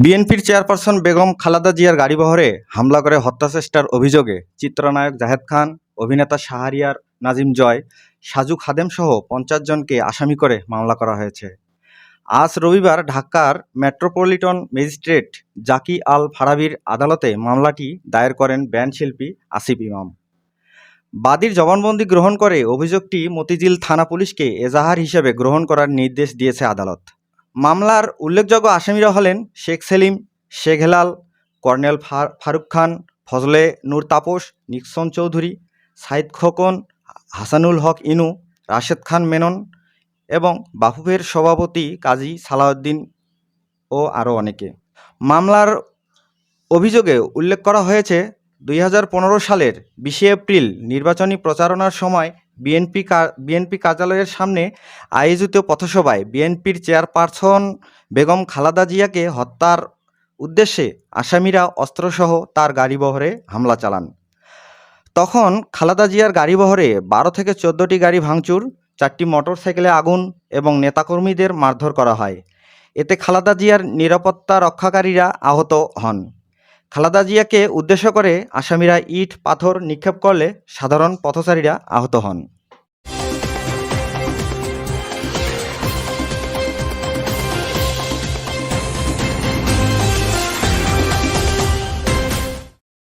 বিএনপির চেয়ারপারসন বেগম খালেদা জিয়ার গাড়িবহরে হামলা করে হত্যাচেষ্টার অভিযোগে চিত্রনায়ক জাহেদ খান, অভিনেতা শাহরিয়ার নাজিম জয়, সাজু খাদেমসহ ৫০ জনকে আসামি করে মামলা করা হয়েছে। আজ রবিবার ঢাকার মেট্রোপলিটন ম্যাজিস্ট্রেট জাকি আল ফারাবীর আদালতে মামলাটি দায়ের করেন ব্যান্ডশিল্পী আসিফ ইমাম। বাদীর জবানবন্দি গ্রহণ করে অভিযোগটি মতিঝিল থানা পুলিশকে এজাহার হিসেবে গ্রহণ করার নির্দেশ দিয়েছে আদালত। মামলার উল্লেখযোগ্য আসামিরা হলেন শেখ সেলিম, শেখ হেলাল, কর্নেল ফারুক খান, ফজলে নূর তাপস, নিক্সন চৌধুরী, সাইদ খোকন, হাসানুল হক ইনু, রাশেদ খান মেনন এবং বাফুফের সভাপতি কাজী সালাউদ্দিন ও আরও অনেকে। মামলার অভিযোগে উল্লেখ করা হয়েছে ২০১৫ সালের ২০ এপ্রিল নির্বাচনী প্রচারণার সময় বিএনপি কার্যালয়ের সামনে আয়োজিত পথসভায় বিএনপির চেয়ারপারসন বেগম খালেদা জিয়াকে হত্যার উদ্দেশ্যে আসামিরা অস্ত্রসহ তার গাড়িবহরে হামলা চালান। তখন খালেদা জিয়ার গাড়িবহরে ১২ থেকে ১৪টি গাড়ি ভাঙচুর, ৪টি মোটরসাইকেলে আগুন এবং নেতাকর্মীদের মারধর করা হয়। এতে খালেদা জিয়ার নিরাপত্তা রক্ষাকারীরা আহত হন। খালেদা জিয়াকে উদ্দেশ্য করে আসামিরা ইট পাথর নিক্ষেপ করলে সাধারণ পথচারীরা আহত হন।